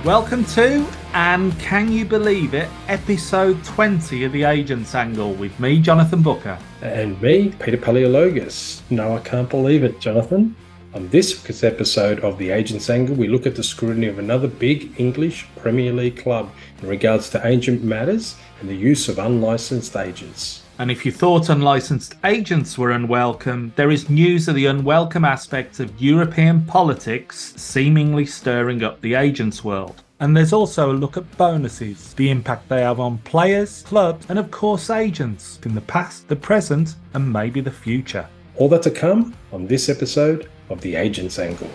Welcome to, and can you believe it, episode 20 of The Agent's Angle with me, Jonathan Booker. And me, Peter Paleologus. No, I can't believe it, Jonathan. On this week's episode of The Agent's Angle, we look at the scrutiny of another big English Premier League club in regards to agent matters and the use of unlicensed agents. And if you thought unlicensed agents were unwelcome, there is news of the unwelcome aspects of European politics seemingly stirring up the agents world. And there's also a look at bonuses, the impact they have on players, clubs, and of course agents in the past, the present, and maybe the future. All that to come on this episode of The Agent's Angle.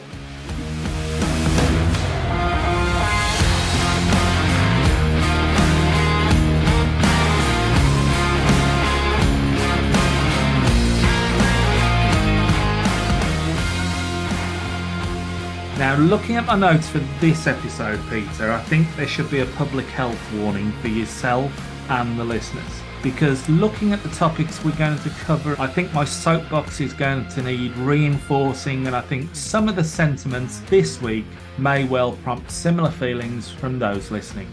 Now, looking at my notes for this episode, Peter, I think there should be a public health warning for yourself and the listeners. Because looking at the topics we're going to cover, I think my soapbox is going to need reinforcing, and I think some of the sentiments this week may well prompt similar feelings from those listening.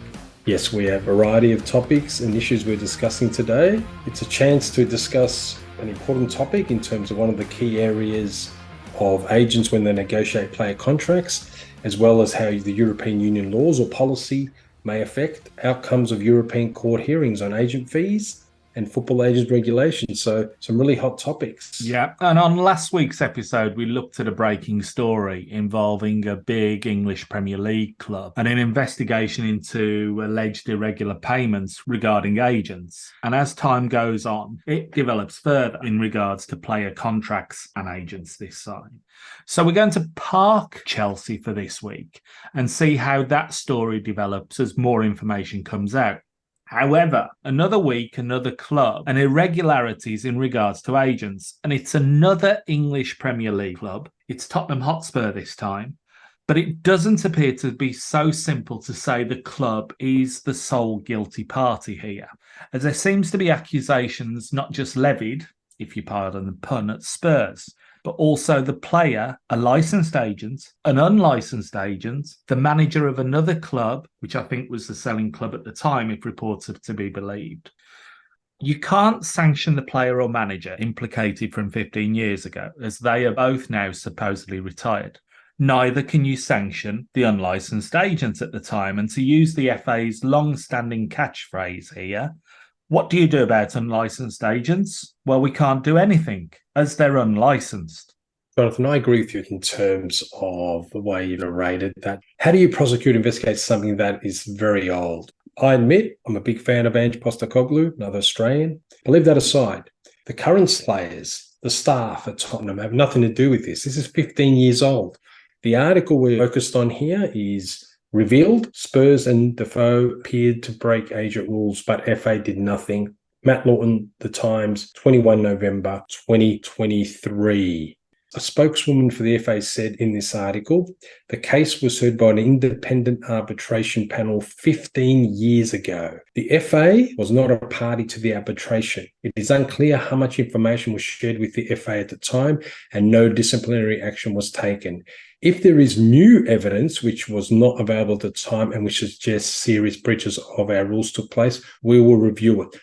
Yes, we have a variety of topics and issues we're discussing today. It's a chance to discuss an important topic in terms of one of the key areas of agents when they negotiate player contracts, as well as how the European Union laws or policy may affect outcomes of European court hearings on agent fees and football agent regulations. So some really hot topics. Yeah, and on last week's episode, we looked at a breaking story involving a big English Premier League club and an investigation into alleged irregular payments regarding agents. And as time goes on, it develops further in regards to player contracts and agents this time. So we're going to park Chelsea for this week and see how that story develops as more information comes out. However, another week, another club, and irregularities in regards to agents. And it's another English Premier League club. It's Tottenham Hotspur this time. But it doesn't appear to be so simple to say the club is the sole guilty party here, as there seems to be accusations not just levied, if you pardon the pun, at Spurs, but also the player, a licensed agent, an unlicensed agent, the manager of another club, which I think was the selling club at the time, if reports are to be believed. You can't sanction the player or manager implicated from 15 years ago, as they are both now supposedly retired. Neither can you sanction the unlicensed agent at the time. And to use the FA's long-standing catchphrase here, what do you do about unlicensed agents? Well, we can't do anything, as they're unlicensed. Jonathan, I agree with you in terms of the way you've rated that. How do you prosecute and investigate something that is very old? I admit I'm a big fan of Ange Postecoglou, another Australian. But leave that aside. The current players, the staff at Tottenham have nothing to do with this. This is 15 years old. The article we're focused on here is revealed Spurs and Defoe appeared to break agent rules, but FA did nothing. Matt Lawton, The Times, 21 November 2023. A spokeswoman for the FA said in this article, the case was heard by an independent arbitration panel 15 years ago. The FA was not a party to the arbitration. It is unclear how much information was shared with the FA at the time, and no disciplinary action was taken. If there is new evidence which was not available at the time and which suggests serious breaches of our rules took place, we will review it.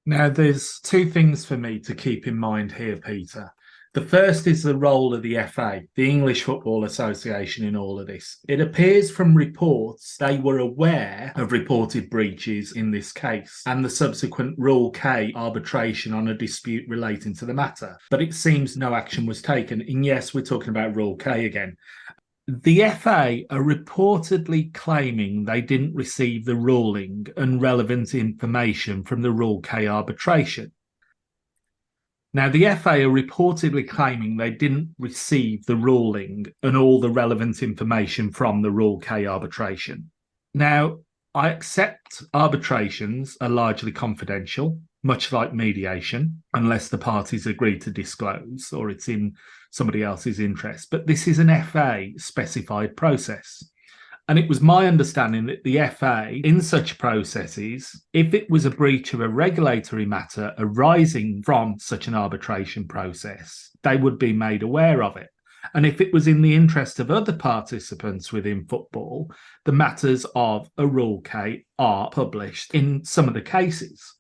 Now, there's two things for me to keep in mind here, Peter. The first is the role of the FA, the English Football Association, in all of this. It appears from reports they were aware of reported breaches in this case and the subsequent Rule K arbitration on a dispute relating to the matter. But it seems no action was taken. And yes, we're talking about Rule K again. The FA are reportedly claiming they didn't receive the ruling and relevant information from the Rule K arbitration. Now, the FA are reportedly claiming they didn't receive the ruling and all the relevant information from the Rule K arbitration. Now, I accept arbitrations are largely confidential, much like mediation, unless the parties agree to disclose or it's in somebody else's interest. But this is an FA-specified process. And it was my understanding that the FA, in such processes, if it was a breach of a regulatory matter arising from such an arbitration process, they would be made aware of it. And if it was in the interest of other participants within football, the matters of a Rule K are published in some of the cases.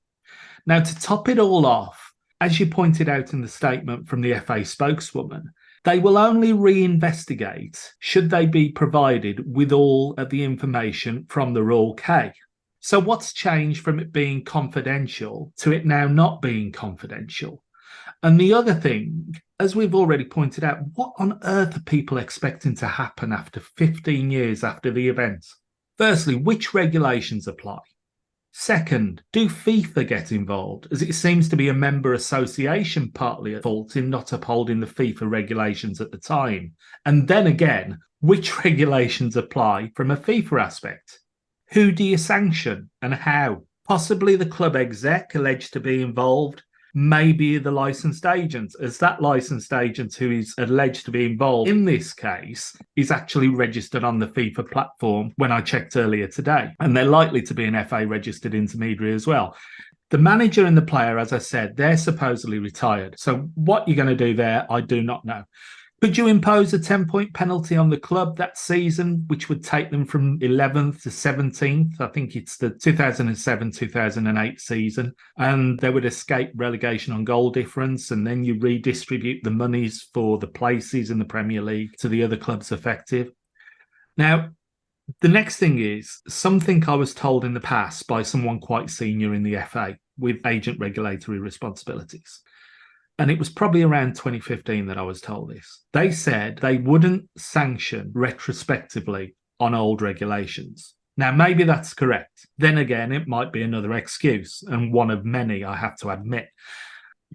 Now, to top it all off, as you pointed out in the statement from the FA spokeswoman, they will only reinvestigate should they be provided with all of the information from the Rule K. So what's changed from it being confidential to it now not being confidential? And the other thing, as we've already pointed out, what on earth are people expecting to happen after 15 years after the event? Firstly, which regulations apply? Second, do FIFA get involved, as it seems to be a member association partly at fault in not upholding the FIFA regulations at the time? And then again, which regulations apply from a FIFA aspect? Who do you sanction and how? Possibly the club exec alleged to be involved, maybe the licensed agent, as that licensed agent who is alleged to be involved in this case is actually registered on the FIFA platform when I checked earlier today. And they're likely to be an FA registered intermediary as well. The manager and the player, as I said, they're supposedly retired. So what you're going to do there, I do not know. Could you impose a 10-point penalty on the club that season, which would take them from 11th to 17th? I think it's the 2007-2008 season. And they would escape relegation on goal difference. And then you redistribute the monies for the places in the Premier League to the other clubs affected. Now, the next thing is something I was told in the past by someone quite senior in the FA with agent regulatory responsibilities. And it was probably around 2015 that I was told this. They said they wouldn't sanction retrospectively on old regulations. Now, maybe that's correct. Then again, it might be another excuse, and one of many, I have to admit.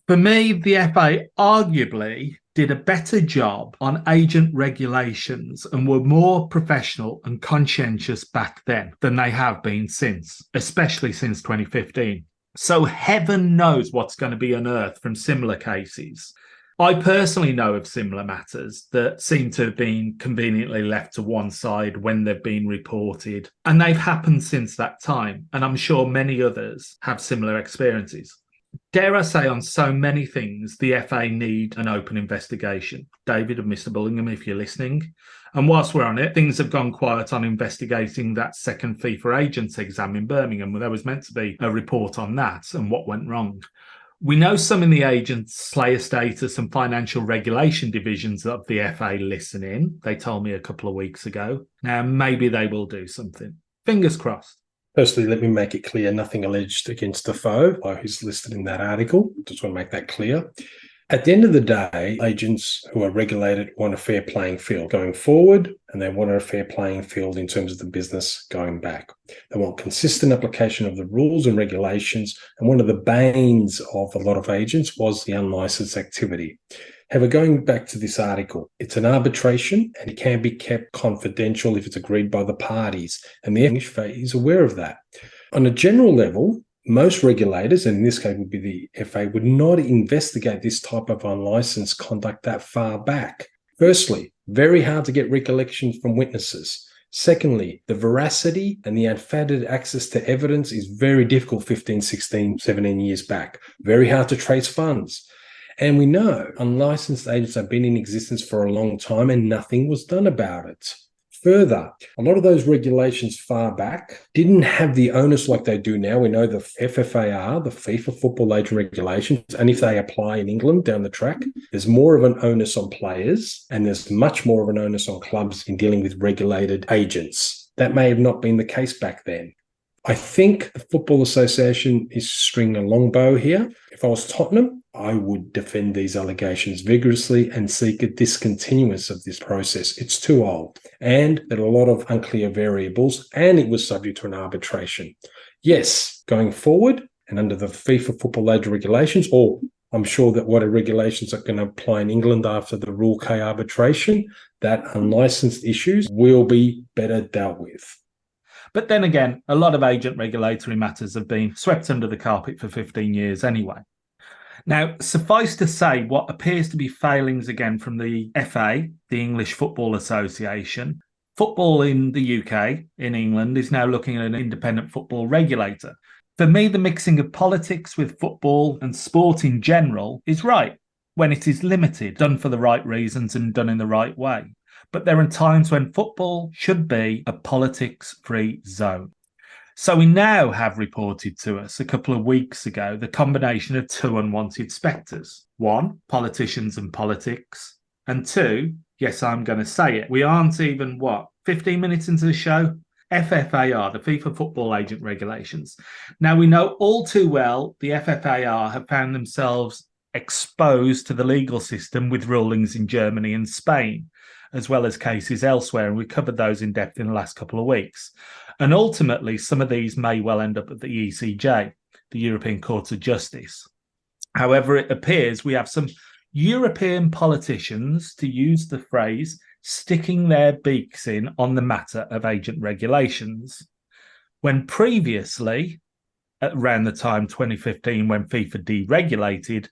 For me, the FA arguably did a better job on agent regulations and were more professional and conscientious back then than they have been since, especially since 2015. So heaven knows what's going to be unearthed from similar cases. I personally know of similar matters that seem to have been conveniently left to one side when they've been reported, and they've happened since that time, and I'm sure many others have similar experiences. Dare I say, on so many things, the FA need an open investigation. David and Mr. Bullingham, if you're listening. And whilst we're on it, things have gone quiet on investigating that second FIFA agents exam in Birmingham. There was meant to be a report on that and what went wrong. We know some in the agents, slayer status and financial regulation divisions of the FA listen in. They told me a couple of weeks ago. Now, maybe they will do something. Fingers crossed. Firstly, let me make it clear, nothing alleged against Defoe, who's listed in that article. Just want to make that clear. At the end of the day, agents who are regulated want a fair playing field going forward, and they want a fair playing field in terms of the business going back. They want consistent application of the rules and regulations, and one of the banes of a lot of agents was the unlicensed activity. However, going back to this article, it's an arbitration and it can be kept confidential if it's agreed by the parties, and the FFA is aware of that. On a general level, most regulators, and in this case would be the FA, would not investigate this type of unlicensed conduct that far back. Firstly, very hard to get recollections from witnesses. Secondly, the veracity and the unfettered access to evidence is very difficult 15, 16, 17 years back. Very hard to trace funds. And we know unlicensed agents have been in existence for a long time and nothing was done about it. Further, a lot of those regulations far back didn't have the onus like they do now. We know the FFAR, the FIFA Football Agent Regulations, and if they apply in England down the track, there's more of an onus on players and there's much more of an onus on clubs in dealing with regulated agents. That may have not been the case back then. I think the Football Association is stringing a long bow here. If I was Tottenham, I would defend these allegations vigorously and seek a discontinuance of this process. It's too old, and there are a lot of unclear variables, and it was subject to an arbitration. Yes, going forward, and under the FIFA Football Agent Regulations, or I'm sure that what regulations are going to apply in England after the Rule K arbitration, that unlicensed issues will be better dealt with. But then again, a lot of agent regulatory matters have been swept under the carpet for 15 years anyway. Now, suffice to say, what appears to be failings again from the FA, the English Football Association, football in the UK, in England, is now looking at an independent football regulator. For me, the mixing of politics with football and sport in general is right. when it is limited, done for the right reasons and done in the right way. But there are times when football should be a politics-free zone. So we now have reported to us a couple of weeks ago the combination of two unwanted spectres. One, politicians and politics. And two, yes, I'm going to say it, we aren't even, 15 minutes into the show? FFAR, the FIFA Football Agent Regulations. Now, we know all too well the FFAR have found themselves exposed to the legal system with rulings in Germany and Spain, as well as cases elsewhere, and we covered those in depth in the last couple of weeks. And ultimately, some of these may well end up at the ECJ, the European Court of Justice. However, it appears we have some European politicians, to use the phrase, sticking their beaks in on the matter of agent regulations, when previously, around the time 2015 when FIFA deregulated,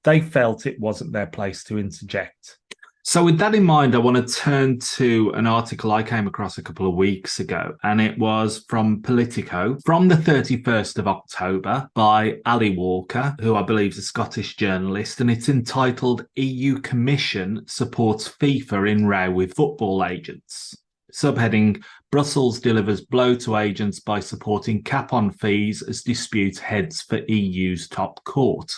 they felt it wasn't their place to interject. So with that in mind, I want to turn to an article I came across a couple of weeks ago, and it was from Politico from the 31st of October by Ali Walker, who I believe is a Scottish journalist, and it's entitled EU Commission Supports FIFA in Row with Football Agents. Subheading, Brussels delivers blow to agents by supporting cap on fees as dispute heads for EU's top court.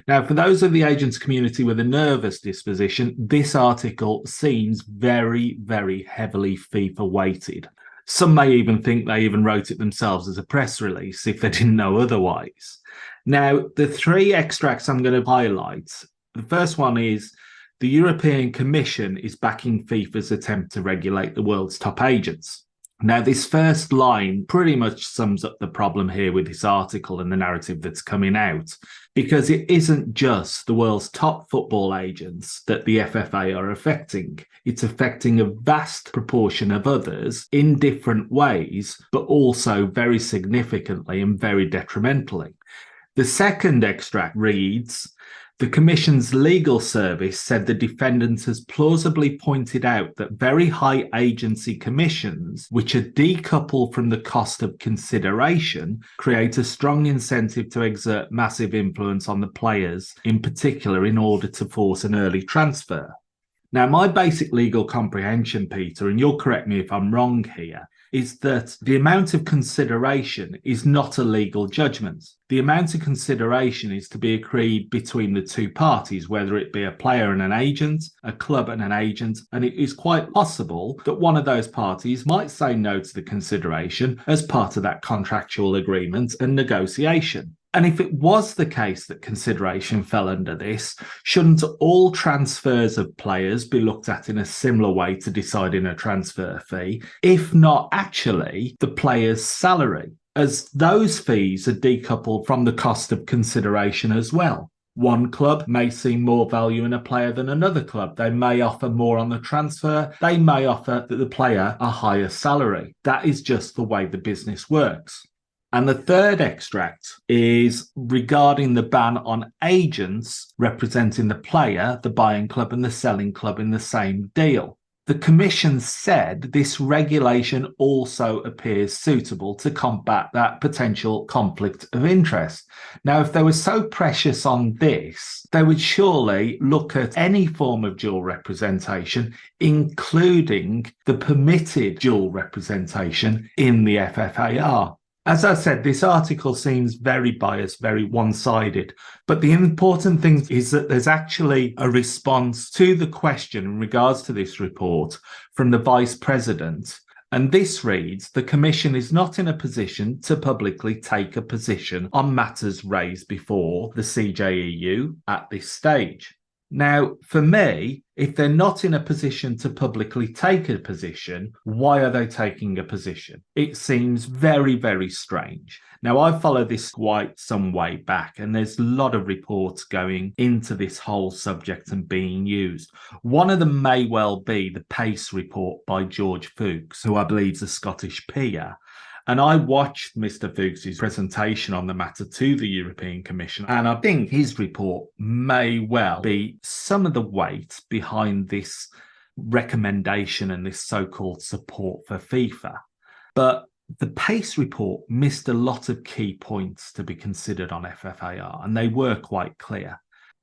Now, for those of the agents community with a nervous disposition, this article seems very, very heavily FIFA weighted. Some may even think they even wrote it themselves as a press release if they didn't know otherwise. Now, the three extracts I'm going to highlight, the first one is the European Commission is backing FIFA's attempt to regulate the world's top agents. Now, this first line pretty much sums up the problem here with this article and the narrative that's coming out, because it isn't just the world's top football agents that the FFA are affecting. It's affecting a vast proportion of others in different ways, but also very significantly and very detrimentally. The second extract reads, the Commission's legal service said the defendant has plausibly pointed out that very high agency commissions, which are decoupled from the cost of consideration, create a strong incentive to exert massive influence on the players, in particular in order to force an early transfer. Now, my basic legal comprehension, Peter, and you'll correct me if I'm wrong here, is that the amount of consideration is not a legal judgment. The amount of consideration is to be agreed between the two parties, whether it be a player and an agent, a club and an agent, and it is quite possible that one of those parties might say no to the consideration as part of that contractual agreement and negotiation. And if it was the case that consideration fell under this, shouldn't all transfers of players be looked at in a similar way to deciding a transfer fee, if not actually the player's salary, as those fees are decoupled from the cost of consideration as well? One club may see more value in a player than another club. They may offer more on the transfer. They may offer the player a higher salary. That is just the way the business works. And the third extract is regarding the ban on agents representing the player, the buying club and the selling club in the same deal. The Commission said this regulation also appears suitable to combat that potential conflict of interest. Now, if they were so precious on this, they would surely look at any form of dual representation, including the permitted dual representation in the FFAR. As I said, this article seems very biased, very one-sided, but the important thing is that there's actually a response to the question in regards to this report from the Vice President. And this reads, the Commission is not in a position to publicly take a position on matters raised before the CJEU at this stage. Now, for me, if they're not in a position to publicly take a position, why are they taking a position? It seems very, very strange. Now, I followed this quite some way back, and there's a lot of reports going into this whole subject and being used. One of them may well be the PACE report by George Fuchs, who I believe is a Scottish peer. And I watched Mr. Fuchs' presentation on the matter to the European Commission, and I think his report may well be some of the weight behind this recommendation and this so-called support for FIFA. But the PACE report missed a lot of key points to be considered on FFAR, and they were quite clear.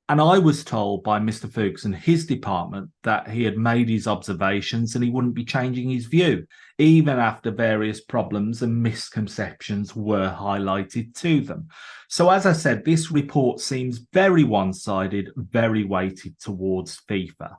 And I was told by Mr. Fuchs and his department that he had made his observations and he wouldn't be changing his view, even after various problems and misconceptions were highlighted to them. So, as I said, this report seems very one-sided, very weighted towards FIFA.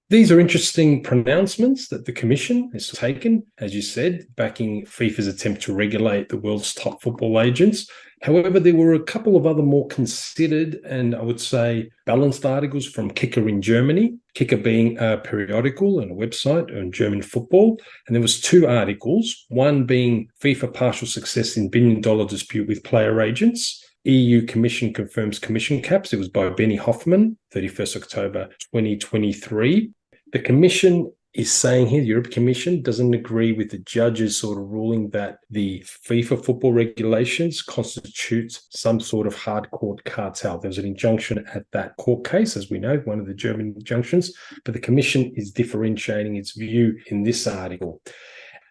These are interesting pronouncements that the Commission has taken, as you said, backing FIFA's attempt to regulate the world's top football agents. However, there were a couple of other more considered and I would say balanced articles from Kicker in Germany, Kicker being a periodical and a website on German football. And there was two articles, one being FIFA partial success in billion-dollar dispute with player agents. EU Commission confirms commission caps. It was by Benny Hoffman, 31st October 2023. The Commission is saying here, the European Commission doesn't agree with the judge's sort of ruling that the FIFA football regulations constitute some sort of hardcore cartel. There was an injunction at that court case, as we know, one of the German injunctions, but the Commission is differentiating its view in this article.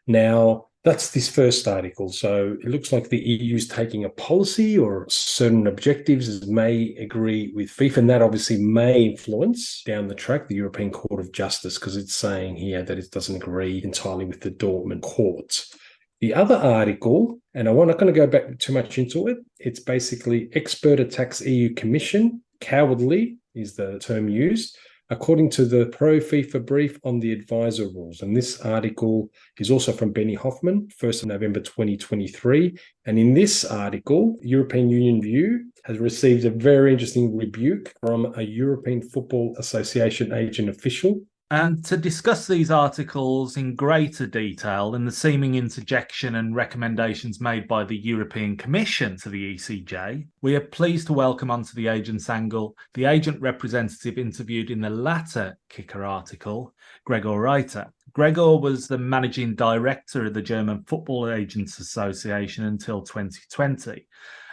Now, that's this first article. So it looks like the EU is taking a policy or certain objectives may agree with FIFA, and that obviously may influence down the track the European Court of Justice because it's saying here that it doesn't agree entirely with the Dortmund courts. The other article, and I'm not going to go back too much into it, it's basically expert attacks EU Commission, cowardly is the term used, according to the pro-FIFA brief on the advisor rules. And this article is also from Benny Hoffman, 1st of November 2023. And in this article, European Union View has received a very interesting rebuke from a European Football Association agent official. And to discuss these articles in greater detail and the seeming interjection and recommendations made by the European Commission to the ECJ, we are pleased to welcome onto the agent's angle the agent representative interviewed in the latter Kicker article, Gregor Reiter. Gregor was the managing director of the German Football Agents Association until 2020.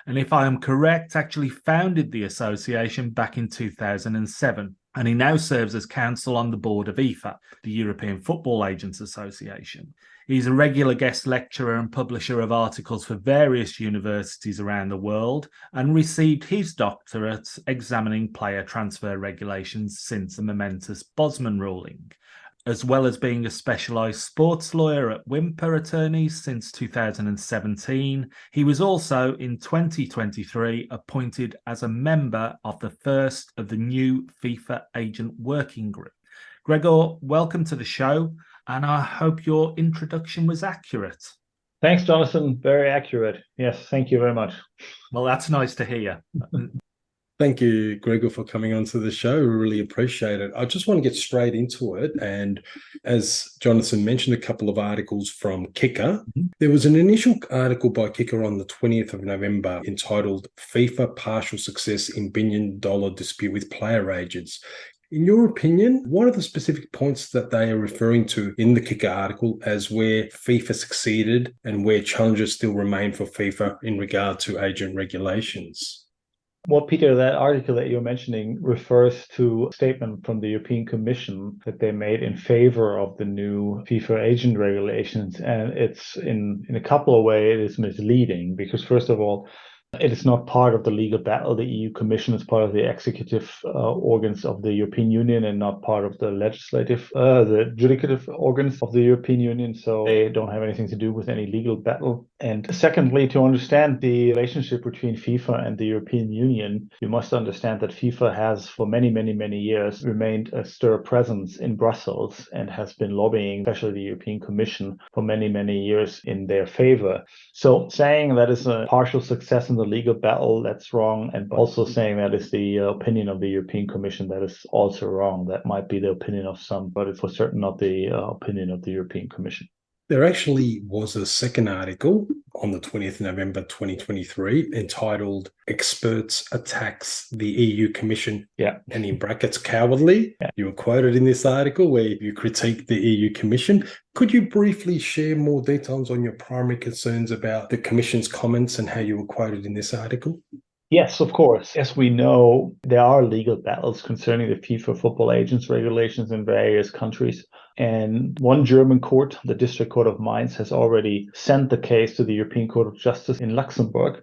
And if I am correct, actually founded the association back in 2007. And he now serves as counsel on the board of EFAA, the European Football Agents Association. He's a regular guest lecturer and publisher of articles for various universities around the world and received his doctorate examining player transfer regulations since the momentous Bosman ruling. As well as being a specialised sports lawyer at Wimper Attorneys since 2017, he was also in 2023 appointed as a member of the first of the new FIFA Agent Working Group. Gregor, welcome to the show, and I hope your introduction was accurate. Thanks, Jonathan. Very accurate. Yes, thank you very much. Well, that's nice to hear. Thank you, Gregor, for coming onto the show. We really appreciate it. I just want to get straight into it. And as Jonathan mentioned, a couple of articles from Kicker. There was an initial article by Kicker on the 20th of November entitled FIFA Partial Success in Billion-Dollar Dispute with Player Agents. In your opinion, what are the specific points that they are referring to in the Kicker article as where FIFA succeeded and where challenges still remain for FIFA in regard to agent regulations? Well, Peter, that article that you're mentioning refers to a statement from the European Commission that they made in favor of the new FIFA agent regulations. And it's in a couple of ways, it is misleading because, first of all, it is not part of the legal battle. The EU Commission is part of the executive organs of the European Union and not part of the the judicative organs of the European Union. So they don't have anything to do with any legal battle. And secondly, to understand the relationship between FIFA and the European Union, you must understand that FIFA has for many, many, many years remained a stir presence in Brussels and has been lobbying, especially the European Commission, for many, many years in their favor. So saying that is a partial success in the legal battle, that's wrong. And also saying that is the opinion of the European Commission, that is also wrong. That might be the opinion of some, but it's for certain not the opinion of the European Commission. There actually was a second article on the 20th November 2023 entitled Experts Attacks the EU Commission, and in brackets, cowardly. You were quoted in this article where you critiqued the EU Commission. Could you briefly share more details on your primary concerns about the Commission's comments and how you were quoted in this article? Yes, of course. As we know, there are legal battles concerning the FIFA football agents regulations in various countries. And one German court, the District Court of Mainz, has already sent the case to the European Court of Justice in Luxembourg.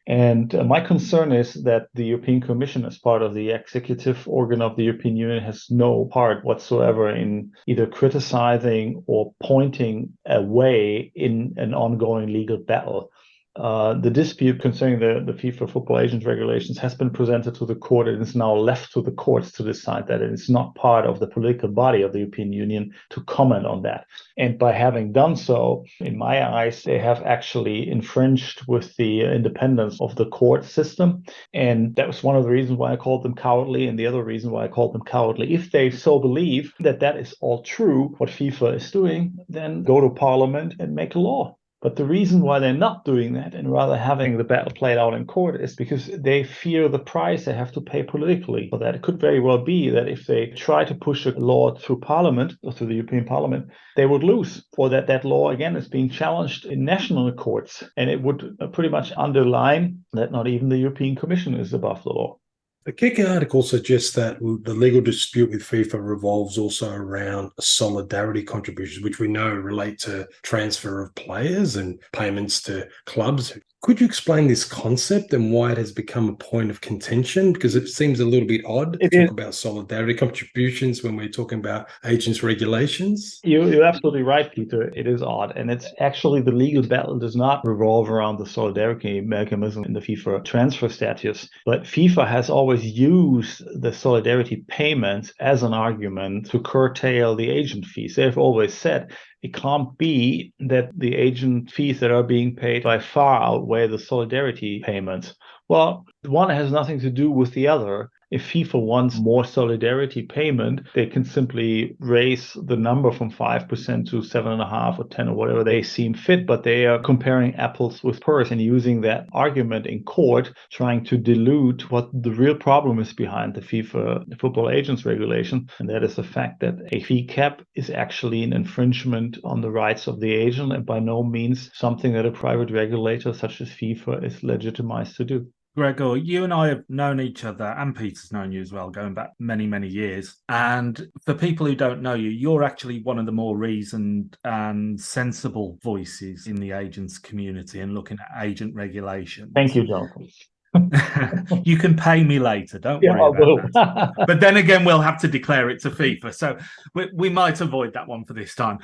And my concern is that the European Commission, as part of the executive organ of the European Union, has no part whatsoever in either criticizing or pointing a way in an ongoing legal battle. The dispute concerning the FIFA football agent regulations has been presented to the court and is now left to the courts to decide that. It is not part of the political body of the European Union to comment on that. And by having done so, in my eyes, they have actually infringed with the independence of the court system. And that was one of the reasons why I called them cowardly, and the other reason why I called them cowardly. If they so believe that that is all true, what FIFA is doing, then go to Parliament and make a law. But the reason why they're not doing that and rather having the battle played out in court is because they fear the price they have to pay politically for that. It could very well be that if they try to push a law through Parliament or through the European Parliament, they would lose, or that law again is being challenged in national courts. And it would pretty much underline that not even the European Commission is above the law. The Kicker article suggests that the legal dispute with FIFA revolves also around solidarity contributions, which we know relate to transfer of players and payments to clubs. Could you explain this concept and why it has become a point of contention? Because it seems a little bit odd to talk about solidarity contributions when we're talking about agents' regulations. You're absolutely right, Peter. It is odd. And it's actually the legal battle does not revolve around the solidarity mechanism in the FIFA transfer statutes. But FIFA has always used the solidarity payments as an argument to curtail the agent fees. They've always said it can't be that the agent fees that are being paid by far outweigh the solidarity payments. Well, one has nothing to do with the other. If FIFA wants more solidarity payment, they can simply raise the number from 5% to 7.5% or 10% or whatever they seem fit, but they are comparing apples with pears and using that argument in court, trying to dilute what the real problem is behind the FIFA football agents regulation. And that is the fact that a fee cap is actually an infringement on the rights of the agent and by no means something that a private regulator such as FIFA is legitimized to do. Gregor, you and I have known each other, and Peter's known you as well, going back many, many years. And for people who don't know you, you're actually one of the more reasoned and sensible voices in the agents community and looking at agent regulations. Thank you, Jonathan. You can pay me later, don't worry about that. But then again, we'll have to declare it to FIFA, so we might avoid that one for this time.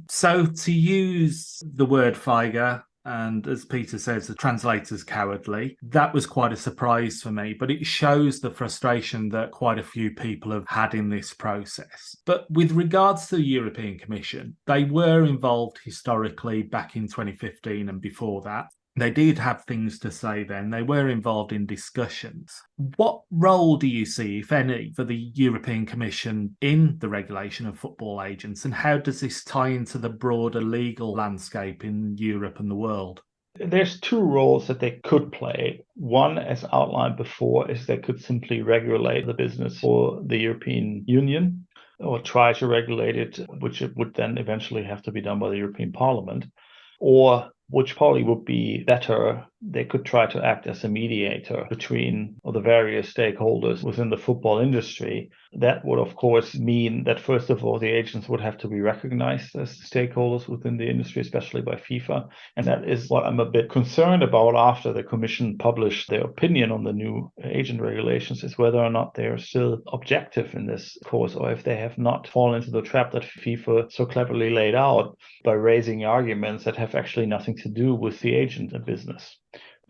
So to use the word FFAR, and as Peter says, the translator's cowardly, that was quite a surprise for me, but it shows the frustration that quite a few people have had in this process. But with regards to the European Commission, they were involved historically back in 2015 and before that. They did have things to say then. They were involved in discussions. What role do you see, if any, for the European Commission in the regulation of football agents? And how does this tie into the broader legal landscape in Europe and the world? There's two roles that they could play. One, as outlined before, is they could simply regulate the business for the European Union or try to regulate it, which it would then eventually have to be done by the European Parliament. Or, which probably would be better, they could try to act as a mediator between the various stakeholders within the football industry. That would, of course, mean that, first of all, the agents would have to be recognized as stakeholders within the industry, especially by FIFA. And that is what I'm a bit concerned about after the Commission published their opinion on the new agent regulations, is whether or not they are still objective in this course, or if they have not fallen into the trap that FIFA so cleverly laid out by raising arguments that have actually nothing to do with the agent business.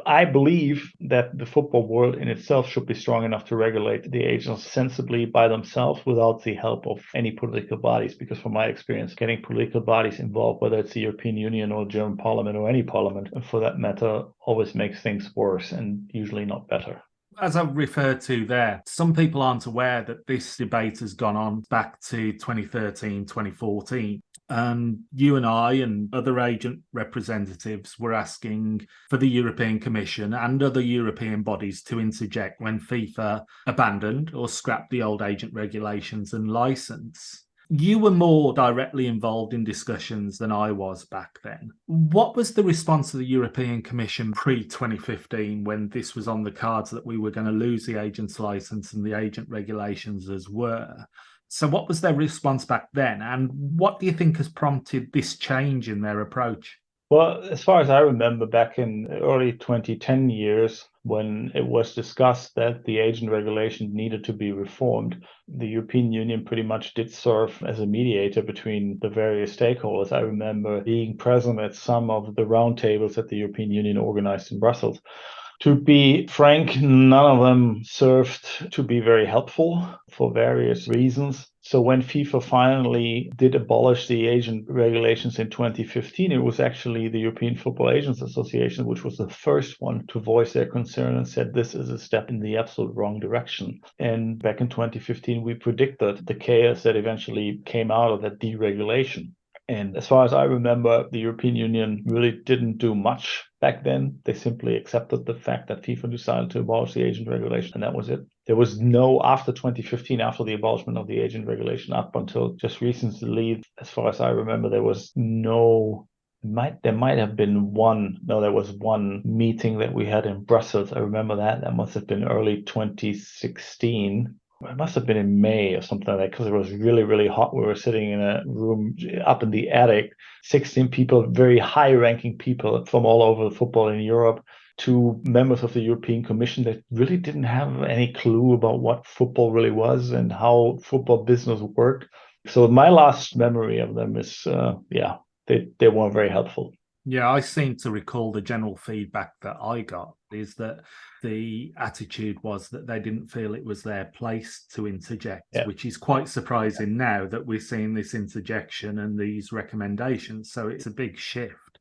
I believe that the football world in itself should be strong enough to regulate the agents sensibly by themselves without the help of any political bodies, because from my experience, getting political bodies involved, whether it's the European Union or German Parliament or any parliament for that matter, always makes things worse and usually not better. As I referred to there, some people aren't aware that this debate has gone on back to 2013, 2014. You and I and other agent representatives were asking for the European Commission and other European bodies to interject when FIFA abandoned or scrapped the old agent regulations and license. You were more directly involved in discussions than I was back then. What was the response of the European Commission pre-2015 when this was on the cards that we were going to lose the agent's license and the agent regulations as were? So what was their response back then? And what do you think has prompted this change in their approach? Well, as far as I remember, back in the early 2010 years, when it was discussed that the agent regulation needed to be reformed, the European Union pretty much did serve as a mediator between the various stakeholders. I remember being present at some of the roundtables that the European Union organized in Brussels. To be frank, none of them served to be very helpful for various reasons. So when FIFA finally did abolish the agent regulations in 2015, it was actually the European Football Agents Association, which was the first one to voice their concern and said this is a step in the absolute wrong direction. And back in 2015, we predicted the chaos that eventually came out of that deregulation. And as far as I remember, the European Union really didn't do much back then. They simply accepted the fact that FIFA decided to abolish the agent regulation, and that was it. There was no, after 2015, after the abolishment of the agent regulation up until just recently, as far as I remember, there was no, there might have been one, no, there was one meeting that we had in Brussels. I remember that. That must have been early 2016. It must have been in May or something like that, because it was really, really hot. We were sitting in a room up in the attic, 16 people, very high-ranking people from all over football in Europe, to members of the European Commission that really didn't have any clue about what football really was and how football business worked. So my last memory of them is, they weren't very helpful. Yeah, I seem to recall the general feedback that I got is that the attitude was that they didn't feel it was their place to interject, which is quite surprising now that we're seeing this interjection and these recommendations. So it's a big shift.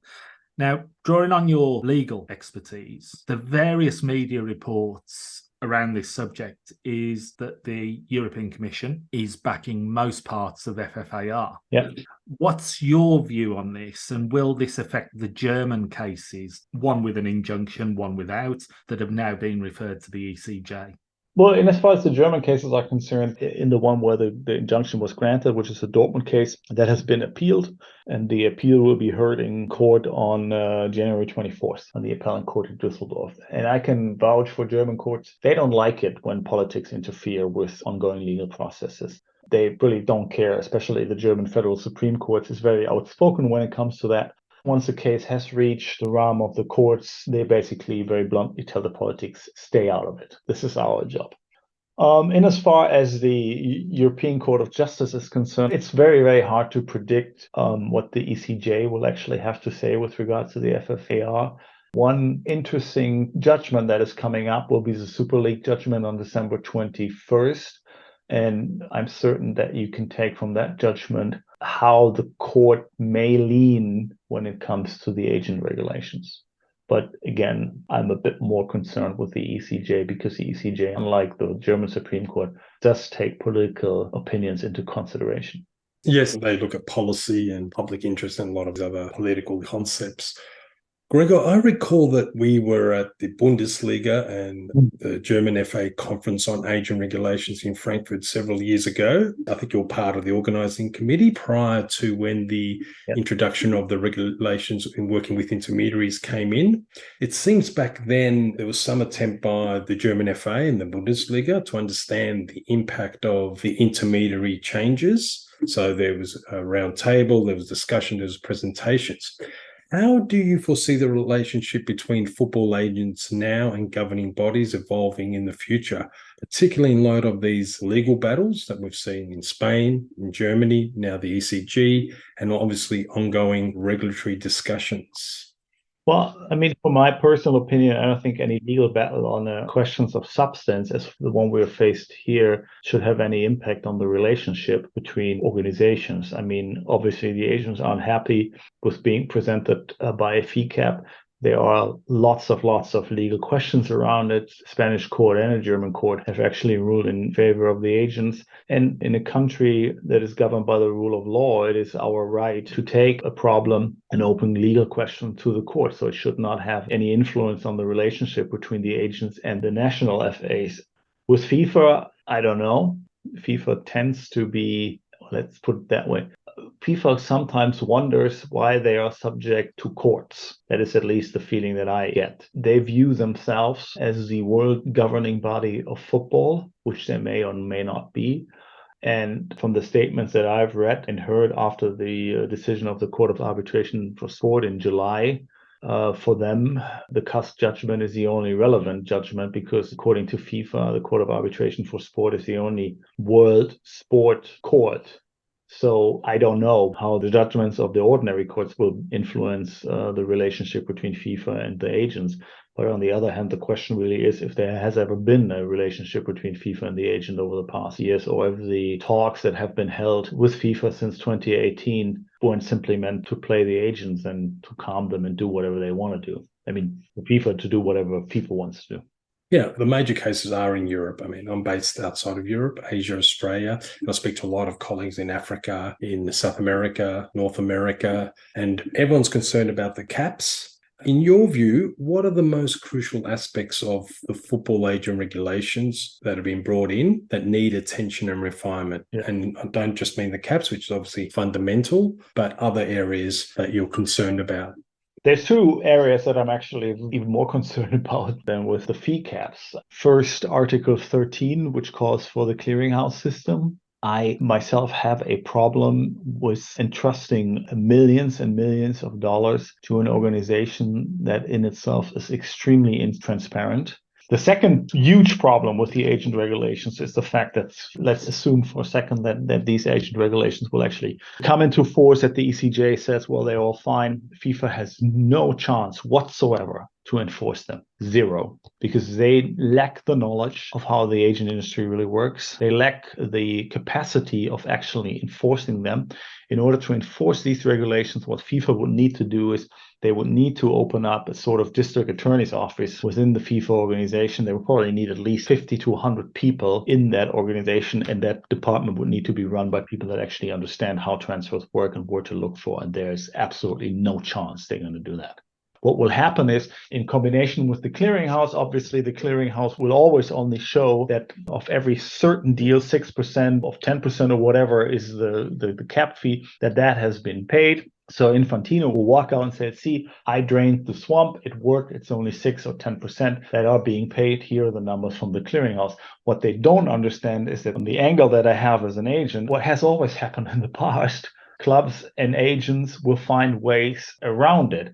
Now, drawing on your legal expertise, the various media reports around this subject is that the European Commission is backing most parts of FFAR. Yeah. What's your view on this, and will this affect the German cases, one with an injunction, one without, that have now been referred to the ECJ? Well, in as far as the German cases are concerned, in the one where the injunction was granted, which is the Dortmund case, that has been appealed, and the appeal will be heard in court on January 24th on the appellate court in Düsseldorf. And I can vouch for German courts. They don't like it when politics interfere with ongoing legal processes. They really don't care, especially the German Federal Supreme Court is very outspoken when it comes to that. Once a case has reached the realm of the courts, they basically very bluntly tell the politics, stay out of it. This is our job. And as far as the European Court of Justice is concerned, it's very, very hard to predict what the ECJ will actually have to say with regards to the FFAR. One interesting judgment that is coming up will be the Super League judgment on December 21st. And I'm certain that you can take from that judgment how the court may lean when it comes to the agent regulations. But again, I'm a bit more concerned with the ECJ because the ECJ, unlike the German Supreme Court, does take political opinions into consideration. Yes, they look at policy and public interest and a lot of other political concepts. Gregor, I recall that we were at the Bundesliga and the German FA conference on agent regulations in Frankfurt several years ago. I think you're part of the organising committee prior to when the introduction of the regulations in working with intermediaries came in. It seems back then there was some attempt by the German FA and the Bundesliga to understand the impact of the intermediary changes. So there was a round table, there was discussion, there was presentations. How do you foresee the relationship between football agents now and governing bodies evolving in the future, particularly in light of these legal battles that we've seen in Spain, in Germany, now the ECG, and obviously ongoing regulatory discussions? Well, I mean, for my personal opinion, I don't think any legal battle on questions of substance, as the one we're faced here, should have any impact on the relationship between organizations. I mean, obviously, the agents aren't happy with being presented by a fee cap. There are lots of legal questions around it. Spanish court and a German court have actually ruled in favor of the agents. And in a country that is governed by the rule of law, it is our right to take a problem, an open legal question, to the court. So it should not have any influence on the relationship between the agents and the national FAs. With FIFA, I don't know. FIFA tends to be let's put it that way. FIFA sometimes wonders why they are subject to courts. That is at least the feeling that I get. They view themselves as the world governing body of football, which they may or may not be. And from the statements that I've read and heard after the decision of the Court of Arbitration for Sport in July, for them, the CAS judgment is the only relevant judgment because according to FIFA, the Court of Arbitration for Sport is the only world sport court. So I don't know how the judgments of the ordinary courts will influence the relationship between FIFA and the agents. But on the other hand, the question really is if there has ever been a relationship between FIFA and the agent over the past years, or if the talks that have been held with FIFA since 2018 weren't simply meant to play the agents and to calm them and do whatever they want to do. I mean, for FIFA to do whatever FIFA wants to do. Yeah, the major cases are in Europe. I mean, I'm based outside of Europe, Asia, Australia. And I speak to a lot of colleagues in Africa, in South America, North America, and everyone's concerned about the caps. In your view, what are the most crucial aspects of the football agent regulations that have been brought in that need attention and refinement? Yeah. And I don't just mean the caps, which is obviously fundamental, but other areas that you're concerned about. There's two areas that I'm actually even more concerned about than with the fee caps. First, Article 13, which calls for the clearinghouse system. I myself have a problem with entrusting millions and millions of dollars to an organization that in itself is extremely intransparent. The second huge problem with the agent regulations is the fact that, let's assume for a second that these agent regulations will actually come into force, that the ECJ says, well, they're all fine. FIFA has no chance whatsoever to enforce them. Zero. Because they lack the knowledge of how the agent industry really works. They lack the capacity of actually enforcing them. In order to enforce these regulations, what FIFA would need to do is they would need to open up a sort of district attorney's office within the FIFA organization. They would probably need at least 50 to 100 people in that organization, and that department would need to be run by people that actually understand how transfers work and where to look for. And there's absolutely no chance they're going to do that. What will happen is, in combination with the clearinghouse, obviously the clearinghouse will always only show that of every certain deal, 6% of 10% or whatever is the cap fee, that has been paid. So Infantino will walk out and say, see, I drained the swamp. It worked. It's only 6 or 10% that are being paid. Here are the numbers from the clearinghouse. What they don't understand is that from the angle that I have as an agent, what has always happened in the past, clubs and agents will find ways around it.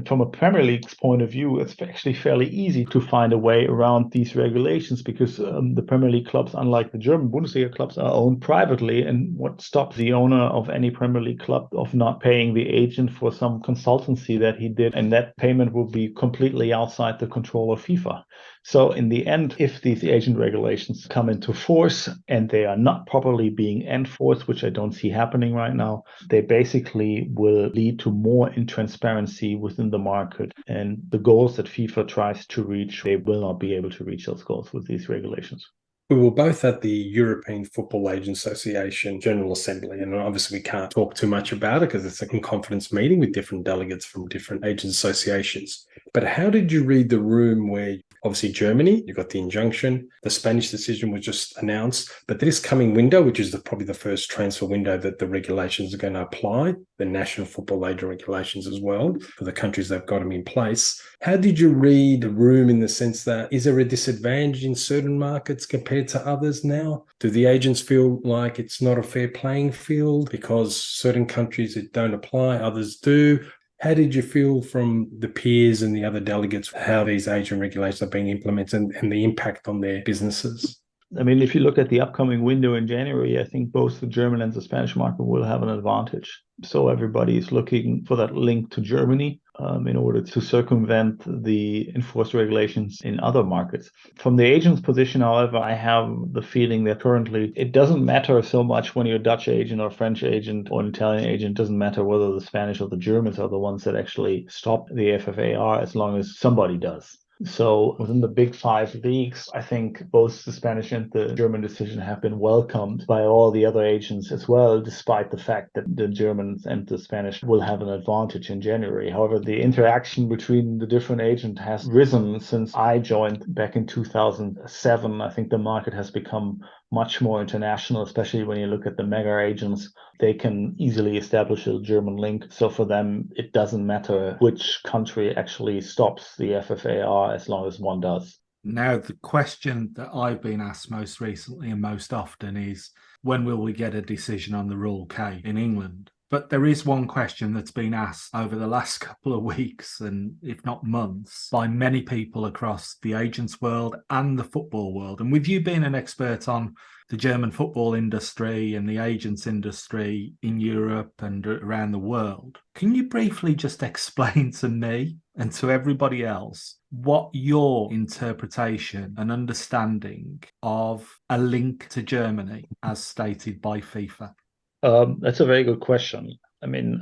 From a Premier League's point of view, it's actually fairly easy to find a way around these regulations because the Premier League clubs, unlike the German Bundesliga clubs, are owned privately. And what stops the owner of any Premier League club of not paying the agent for some consultancy that he did? And that payment will be completely outside the control of FIFA. So in the end, if these agent regulations come into force and they are not properly being enforced, which I don't see happening right now, they basically will lead to more intransparency within the market. And the goals that FIFA tries to reach, they will not be able to reach those goals with these regulations. We were both at the European Football Agents Association General Assembly, and obviously we can't talk too much about it because it's a in-confidence meeting with different delegates from different agent associations. But how did you read the room where, obviously Germany, you got the injunction, the Spanish decision was just announced, but this coming window, which is probably the first transfer window that the regulations are going to apply, the national football agent regulations as well, for the countries that have got them in place. How did you read the room in the sense that, is there a disadvantage in certain markets compared to others now? Do the agents feel like it's not a fair playing field because certain countries it don't apply, others do? How did you feel from the peers and the other delegates, how these agent regulations are being implemented and the impact on their businesses? I mean, if you look at the upcoming window in January, I think both the German and the Spanish market will have an advantage. So everybody is looking for that link to Germany in order to circumvent the enforced regulations in other markets. From the agent's position, however, I have the feeling that currently it doesn't matter so much when you're a Dutch agent or French agent or an Italian agent. It doesn't matter whether the Spanish or the Germans are the ones that actually stop the FFAR as long as somebody does. So within the big five leagues, I think both the Spanish and the German decision have been welcomed by all the other agents as well, despite the fact that the Germans and the Spanish will have an advantage in January. However, the interaction between the different agents has risen since I joined back in 2007. I think the market has become much more international, especially when you look at the mega agents. They can easily establish a German link. So for them, it doesn't matter which country actually stops the FFAR as long as one does. Now, the question that I've been asked most recently and most often is, when will we get a decision on the Rule K in England? But there is one question that's been asked over the last couple of weeks, and if not months, by many people across the agents world and the football world. And with you being an expert on the German football industry and the agents industry in Europe and around the world, can you briefly just explain to me and to everybody else what your interpretation and understanding of a link to Germany as stated by FIFA? That's a very good question. I mean,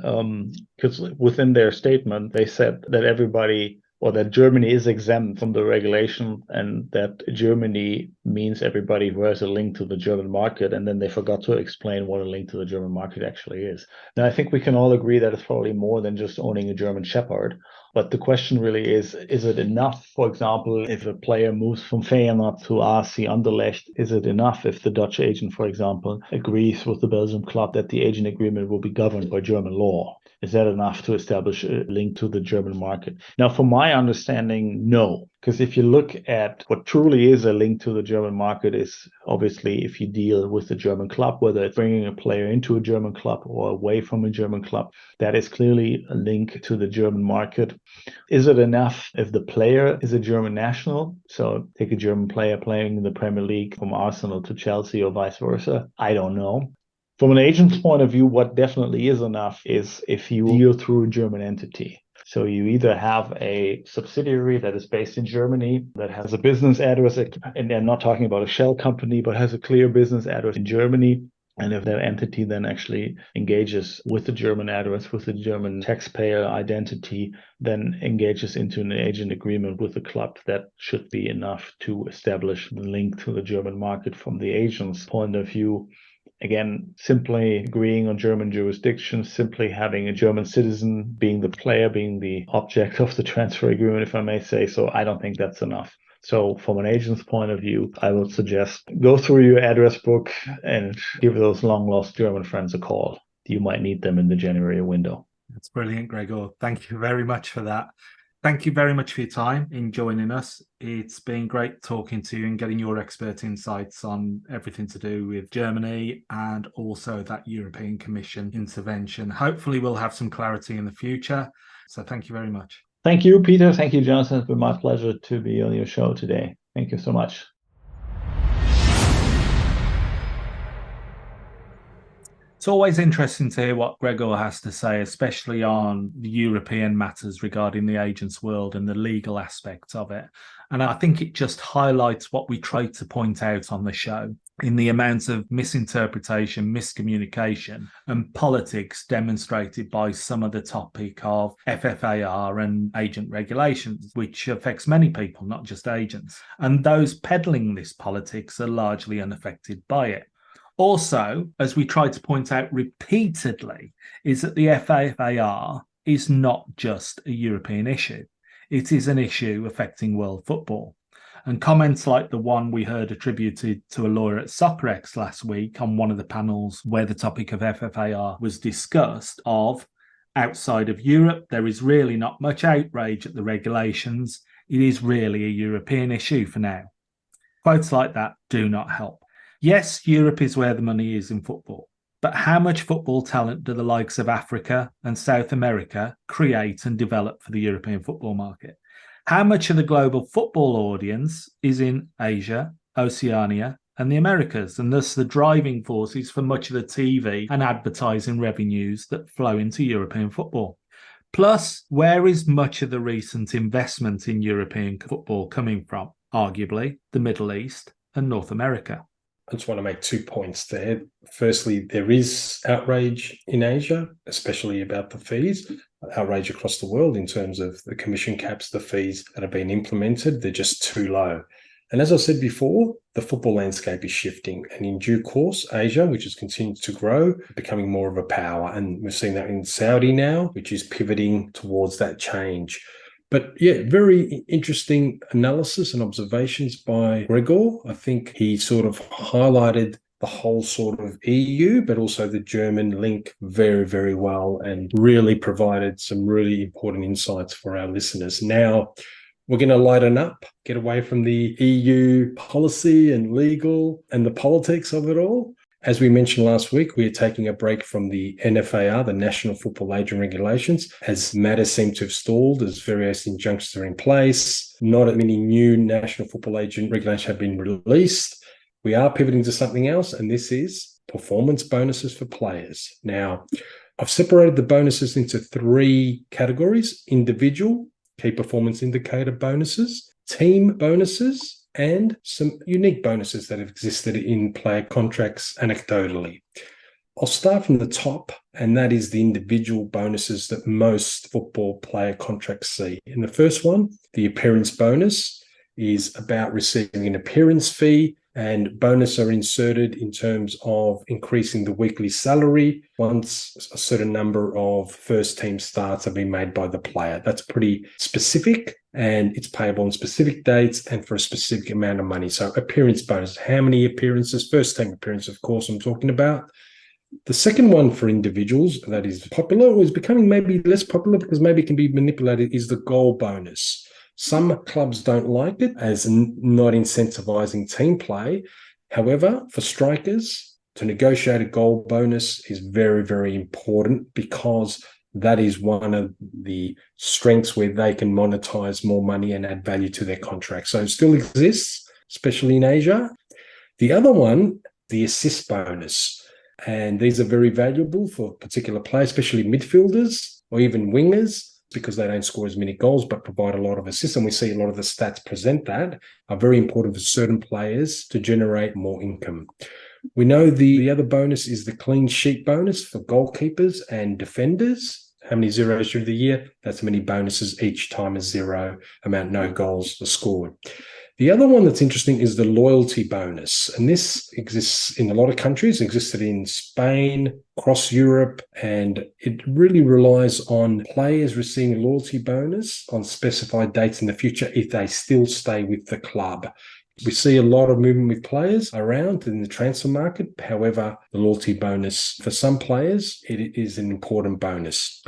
because within their statement, they said that everybody or that Germany is exempt from the regulation and that Germany means everybody who has a link to the German market. And then they forgot to explain what a link to the German market actually is. Now, I think we can all agree that it's probably more than just owning a German Shepherd. But the question really is it enough? For example, if a player moves from Feyenoord to RC Anderlecht, is it enough if the Dutch agent, for example, agrees with the Belgian club that the agent agreement will be governed by German law? Is that enough to establish a link to the German market? Now, from my understanding, no. Because if you look at what truly is a link to the German market is obviously if you deal with the German club, whether it's bringing a player into a German club or away from a German club, that is clearly a link to the German market. Is it enough if the player is a German national? So take a German player playing in the Premier League from Arsenal to Chelsea or vice versa. I don't know. From an agent's point of view, what definitely is enough is if you deal through a German entity. So you either have a subsidiary that is based in Germany that has a business address, and I'm not talking about a shell company, but has a clear business address in Germany. And if that entity then actually engages with the German address, with the German taxpayer identity, then engages into an agent agreement with the club, that should be enough to establish the link to the German market from the agent's point of view. Again, simply agreeing on German jurisdiction, simply having a German citizen being the player, being the object of the transfer agreement, if I may say so, I don't think that's enough. So from an agent's point of view, I would suggest go through your address book and give those long-lost German friends a call. You might need them in the January window. That's brilliant, Gregor. Thank you very much for that. Thank you very much for your time in joining us. It's been great talking to you and getting your expert insights on everything to do with Germany and also that European Commission intervention. Hopefully we'll have some clarity in the future. So thank you very much. Thank you, Peter. Thank you, Jonathan. It's been my pleasure to be on your show today. Thank you so much. It's always interesting to hear what Gregor has to say, especially on the European matters regarding the agents world and the legal aspects of it. And I think it just highlights what we try to point out on the show in the amount of misinterpretation, miscommunication, and politics demonstrated by some of the topic of FFAR and agent regulations, which affects many people, not just agents. And those peddling this politics are largely unaffected by it. Also, as we try to point out repeatedly, is that the FFAR is not just a European issue. It is an issue affecting world football. And comments like the one we heard attributed to a lawyer at SoccerX last week on one of the panels where the topic of FFAR was discussed of, outside of Europe, there is really not much outrage at the regulations. It is really a European issue for now. Quotes like that do not help. Yes, Europe is where the money is in football, but how much football talent do the likes of Africa and South America create and develop for the European football market? How much of the global football audience is in Asia, Oceania, and the Americas, and thus the driving forces for much of the TV and advertising revenues that flow into European football? Plus, where is much of the recent investment in European football coming from? Arguably, the Middle East and North America. I just want to make 2 points there. Firstly, there is outrage in Asia, especially about the fees, outrage across the world in terms of the commission caps, the fees that have been implemented. They're just too low. And as I said before, the football landscape is shifting. And in due course, Asia, which has continued to grow, becoming more of a power. And we've seen that in Saudi now, which is pivoting towards that change. But yeah, very interesting analysis and observations by Gregor. I think he sort of highlighted the whole sort of EU, but also the German link very, very well, and really provided some really important insights for our listeners. Now, we're going to lighten up, get away from the EU policy and legal and the politics of it all. As we mentioned last week, we are taking a break from the NFAR, the National Football Age and Regulations, as matters seem to have stalled, as various injunctions are in place. Not many new National Football Age and Regulations have been released. We are pivoting to something else, and this is performance bonuses for players. Now, I've separated the bonuses into 3 categories: individual, key performance indicator bonuses, team bonuses, and some unique bonuses that have existed in player contracts anecdotally. I'll start from the top, and that is the individual bonuses that most football player contracts see. In the first one, the appearance bonus is about receiving an appearance fee, and bonus are inserted in terms of increasing the weekly salary once a certain number of first team starts have been made by the player. That's pretty specific, and it's payable on specific dates and for a specific amount of money. So appearance bonus, how many appearances? First team appearance, of course, I'm talking about. The second one for individuals that is popular, or is becoming maybe less popular because maybe it can be manipulated, is the goal bonus. Some clubs don't like it as not incentivizing team play. However, for strikers, to negotiate a goal bonus is very, very important, because that is one of the strengths where they can monetize more money and add value to their contract. So it still exists, especially in Asia. The other one, the assist bonus. And these are very valuable for particular players, especially midfielders or even wingers, because they don't score as many goals but provide a lot of assists. And we see a lot of the stats present that are very important for certain players to generate more income. We know the other bonus is the clean sheet bonus for goalkeepers and defenders. How many zeros through the year? That's how many bonuses each time a zero amount, no goals are scored. The other one that's interesting is the loyalty bonus. And this exists in a lot of countries, existed in Spain, across Europe, and it really relies on players receiving a loyalty bonus on specified dates in the future if they still stay with the club. We see a lot of movement with players around in the transfer market. However, the loyalty bonus for some players, it is an important bonus.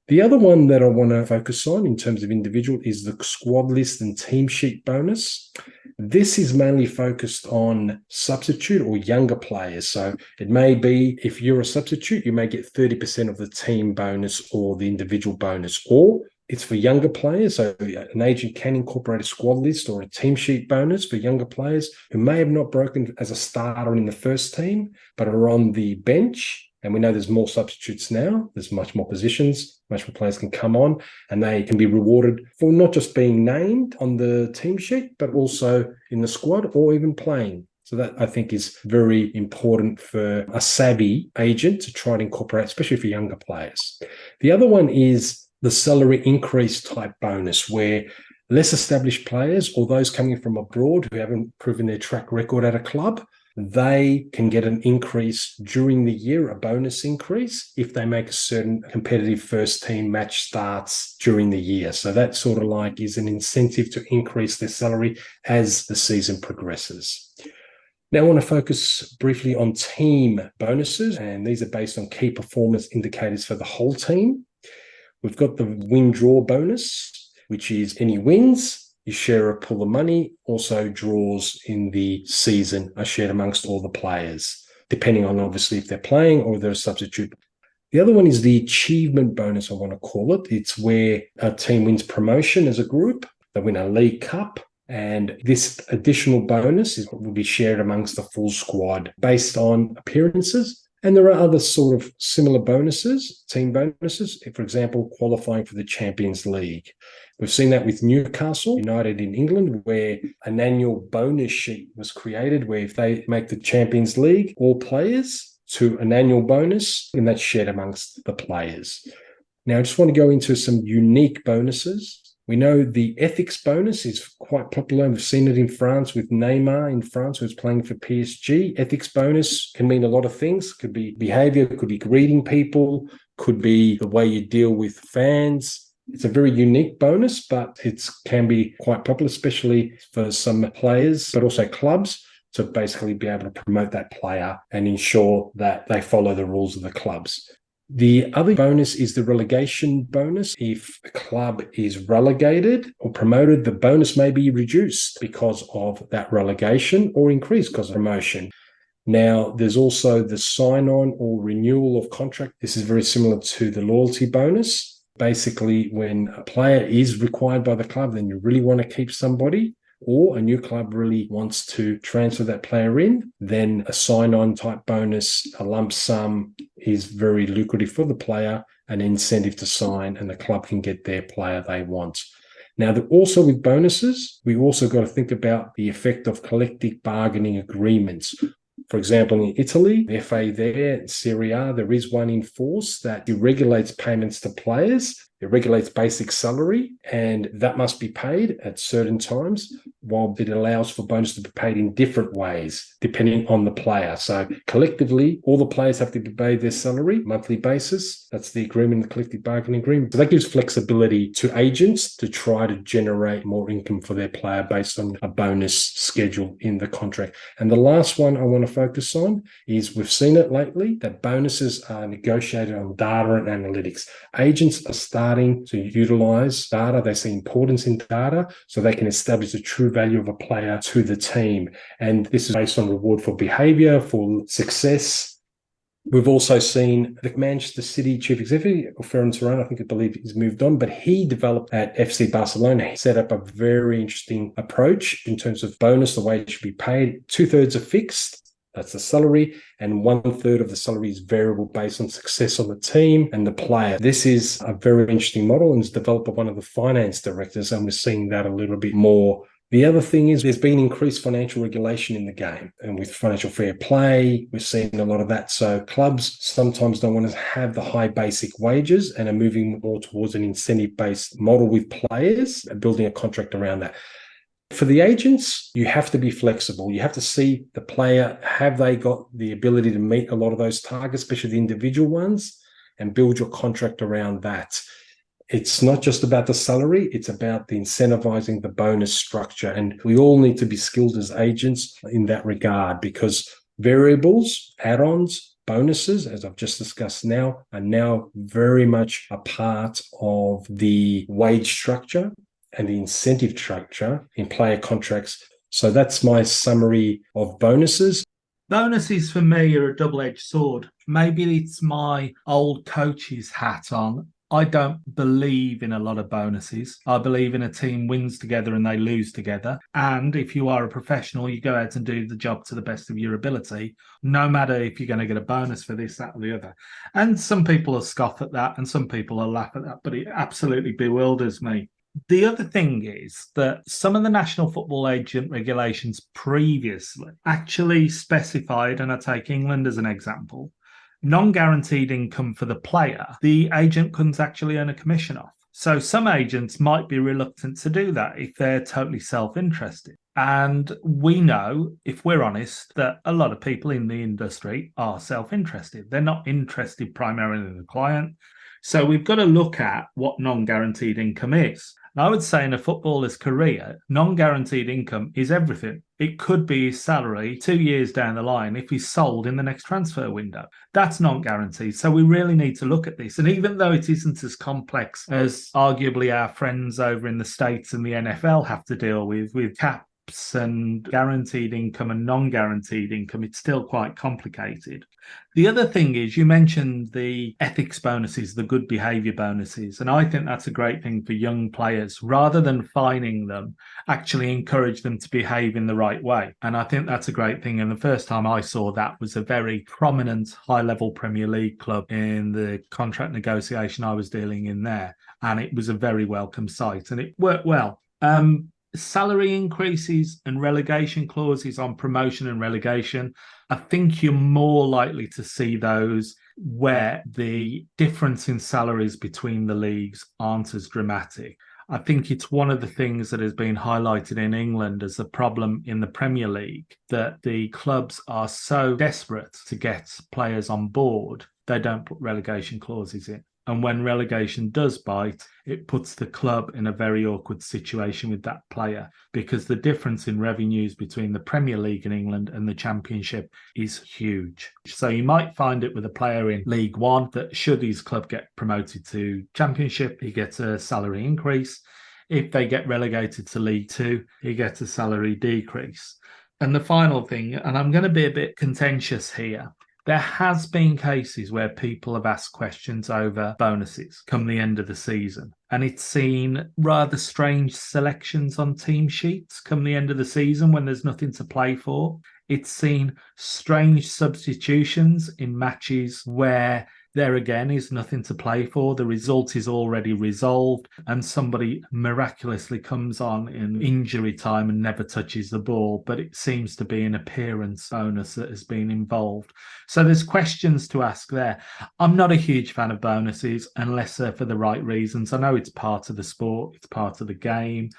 The other one that I want to focus on in terms of individual is the squad list and team sheet bonus. This is mainly focused on substitute or younger players. So it may be, if you're a substitute, you may get 30% of the team bonus or the individual bonus, or it's for younger players. So an agent can incorporate a squad list or a team sheet bonus for younger players who may have not broken as a starter in the first team, but are on the bench. And we know there's more substitutes now. There's much more positions, much more players can come on, and they can be rewarded for not just being named on the team sheet, but also in the squad or even playing. So that, I think, is very important for a savvy agent to try and incorporate, especially for younger players. The other one is the salary increase type bonus, where less established players or those coming from abroad who haven't proven their track record at a club, they can get an increase during the year, a bonus increase, if they make a certain competitive first team match starts during the year. So that sort of like is an incentive to increase their salary as the season progresses. Now I want to focus briefly on team bonuses, and these are based on key performance indicators for the whole team. We've got the win-draw bonus, which is any wins, you share a pool of money, also draws in the season are shared amongst all the players, depending on obviously if they're playing or they're a substitute. The other one is the achievement bonus, I want to call it. It's where a team wins promotion as a group, they win a League Cup, and this additional bonus will be shared amongst the full squad based on appearances And there are other sort of similar bonuses, team bonuses, for example, qualifying for the Champions League. We've seen that with Newcastle United in England, where an annual bonus sheet was created, where if they make the Champions League, all players to an annual bonus, and that's shared amongst the players. Now, I just want to go into some unique bonuses. We know the ethics bonus is quite popular. We've seen it in France with Neymar in France, who's playing for PSG. Ethics bonus can mean a lot of things. Could be behavior, could be greeting people, could be the way you deal with fans. It's a very unique bonus, but it can be quite popular, especially for some players, but also clubs, to basically be able to promote that player and ensure that they follow the rules of the clubs. The other bonus is the relegation bonus. If a club is relegated or promoted, the bonus may be reduced because of that relegation or increased because of promotion. Now, there's also the sign-on or renewal of contract. This is very similar to the loyalty bonus. Basically, when a player is required by the club, then you really want to keep somebody, or a new club really wants to transfer that player in, then a sign-on type bonus, a lump sum, is very lucrative for the player, an incentive to sign, and the club can get their player they want. Now, also with bonuses, we also got to think about the effect of collective bargaining agreements. For example, in Italy, the FA there, Serie A, there is one in force that it regulates payments to players. It regulates basic salary, and that must be paid at certain times, while it allows for bonus to be paid in different ways, depending on the player. So collectively, all the players have to be paid their salary monthly basis. That's the agreement, the collective bargaining agreement. So that gives flexibility to agents to try to generate more income for their player based on a bonus schedule in the contract. And the last one I want to focus on is, we've seen it lately, that bonuses are negotiated on data and analytics. Agents are starting to utilize data. They see importance in data, so they can establish the true value of a player to the team. And this is based on reward for behavior, for success. We've also seen the Manchester City chief executive, Ferran Torrent, I believe he's moved on, but he developed at FC Barcelona. He set up a very interesting approach in terms of bonus, the way it should be paid. 2/3 are fixed. That's the salary, and 1/3 of the salary is variable based on success on the team and the player. This is a very interesting model, and it's developed by one of the finance directors, and we're seeing that a little bit more. The other thing is, there's been increased financial regulation in the game, and with financial fair play, we're seeing a lot of that. So clubs sometimes don't want to have the high basic wages and are moving more towards an incentive-based model with players and building a contract around that. For the agents, you have to be flexible. You have to see the player, have they got the ability to meet a lot of those targets, especially the individual ones, and build your contract around that. It's not just about the salary, it's about the incentivizing the bonus structure. And we all need to be skilled as agents in that regard, because variables, add-ons, bonuses, as I've just discussed now, are now very much a part of the wage structure and the incentive structure in player contracts. So that's my summary of bonuses. Bonuses for me are a double-edged sword. Maybe it's my old coach's hat on. I don't believe in a lot of bonuses. I believe in a team wins together and they lose together. And if you are a professional, you go out and do the job to the best of your ability, no matter if you're going to get a bonus for this, that, or the other. And some people will scoff at that and some people will laugh at that, but it absolutely bewilders me. The other thing is that some of the national football agent regulations previously actually specified, and I take England as an example, non-guaranteed income for the player, the agent couldn't actually earn a commission off. So some agents might be reluctant to do that if they're totally self-interested. And we know, if we're honest, that a lot of people in the industry are self-interested. They're not interested primarily in the client. So we've got to look at what non-guaranteed income is. And I would say in a footballer's career, non-guaranteed income is everything. It could be his salary 2 years down the line if he's sold in the next transfer window. That's non-guaranteed. So we really need to look at this. And even though it isn't as complex as arguably our friends over in the States and the NFL have to deal with caps caps and guaranteed income and non-guaranteed income, it's still quite complicated. The other thing is, you mentioned the ethics bonuses, the good behaviour bonuses, and I think that's a great thing for young players. Rather than fining them, actually encourage them to behave in the right way. And I think that's a great thing. And the first time I saw that was a very prominent high-level Premier League club in the contract negotiation I was dealing in there. And it was a very welcome sight, and it worked well. Salary increases and relegation clauses on promotion and relegation, I think you're more likely to see those where the difference in salaries between the leagues aren't as dramatic. I think it's one of the things that has been highlighted in England as a problem in the Premier League, that the clubs are so desperate to get players on board, they don't put relegation clauses in. And when relegation does bite, it puts the club in a very awkward situation with that player, because the difference in revenues between the Premier League in England and the Championship is huge. So you might find it with a player in League One that should his club get promoted to Championship, he gets a salary increase. If they get relegated to League Two, he gets a salary decrease. And the final thing, and I'm going to be a bit contentious here, there has been cases where people have asked questions over bonuses come the end of the season, and it's seen rather strange selections on team sheets come the end of the season when there's nothing to play for. It's seen strange substitutions in matches where there again is nothing to play for. The result is already resolved and somebody miraculously comes on in injury time and never touches the ball, but it seems to be an appearance bonus that has been involved. So there's questions to ask there. I'm not a huge fan of bonuses unless they're for the right reasons. I know it's part of the sport, it's part of the game.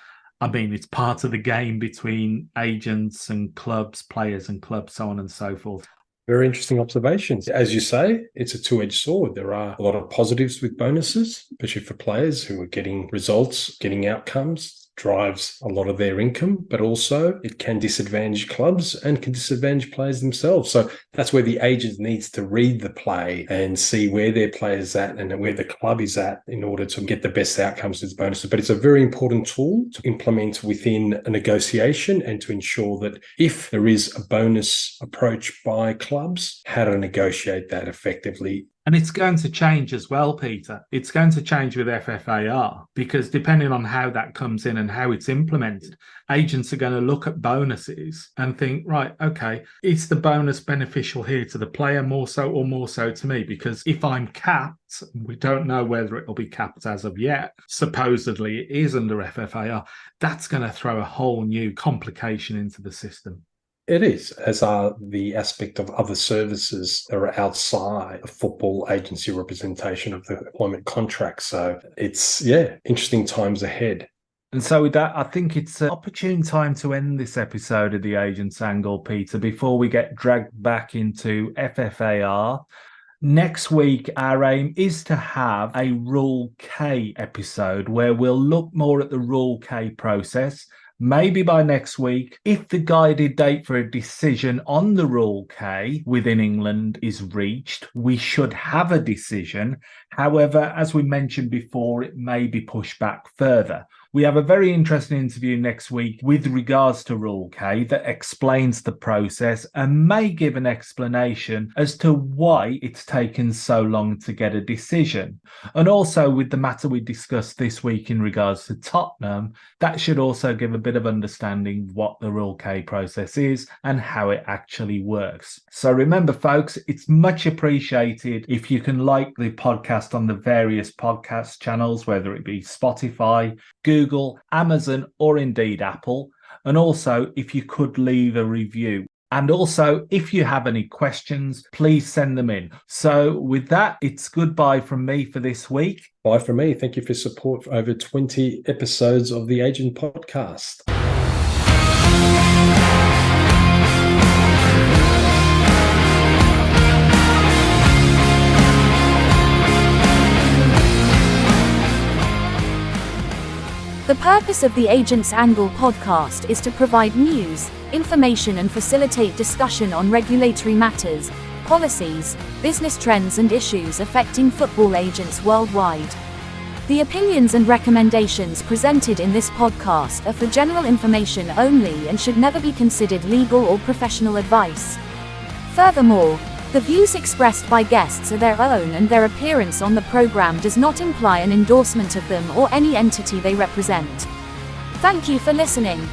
I mean, it's part of the game between agents and clubs, players and clubs, so on and so forth. Very interesting observations. As you say, it's a two-edged sword. There are a lot of positives with bonuses, especially for players who are getting results, getting outcomes, drives a lot of their income, but also it can disadvantage clubs and can disadvantage players themselves. So that's where the agent needs to read the play and see where their player's at and where the club is at in order to get the best outcomes with bonuses. But it's a very important tool to implement within a negotiation and to ensure that if there is a bonus approach by clubs, how to negotiate that effectively. And it's going to change as well, Peter. It's going to change with FFAR, because depending on how that comes in and how it's implemented, agents are going to look at bonuses and think, right, okay, is the bonus beneficial here to the player more so or more so to me? Because if I'm capped, we don't know whether it will be capped as of yet. Supposedly it is under FFAR. That's going to throw a whole new complication into the system. It is, as are the aspect of other services that are outside of football agency representation of the employment contract. So it's, interesting times ahead. And so with that, I think it's an opportune time to end this episode of The Agent's Angle, Peter, before we get dragged back into FFAR. Next week, our aim is to have a Rule K episode where we'll look more at the Rule K process. Maybe by next week, if the guided date for a decision on the Rule K within England is reached, we should have a decision. However, as we mentioned before, it may be pushed back further. We have a very interesting interview next week with regards to Rule K that explains the process and may give an explanation as to why it's taken so long to get a decision. And also with the matter we discussed this week in regards to Tottenham, that should also give a bit of understanding what the Rule K process is and how it actually works. So remember, folks, it's much appreciated if you can like the podcast on the various podcast channels, whether it be Spotify, Google, Amazon, or indeed Apple. And also, if you could leave a review. And also, if you have any questions, please send them in. So with that, it's goodbye from me for this week. Bye from me. Thank you for your support for over 20 episodes of the Agent Podcast. The purpose of the Agent's Angle podcast is to provide news, information and facilitate discussion on regulatory matters, policies, business trends and issues affecting football agents worldwide. The opinions and recommendations presented in this podcast are for general information only and should never be considered legal or professional advice. Furthermore, the views expressed by guests are their own and their appearance on the program does not imply an endorsement of them or any entity they represent. Thank you for listening.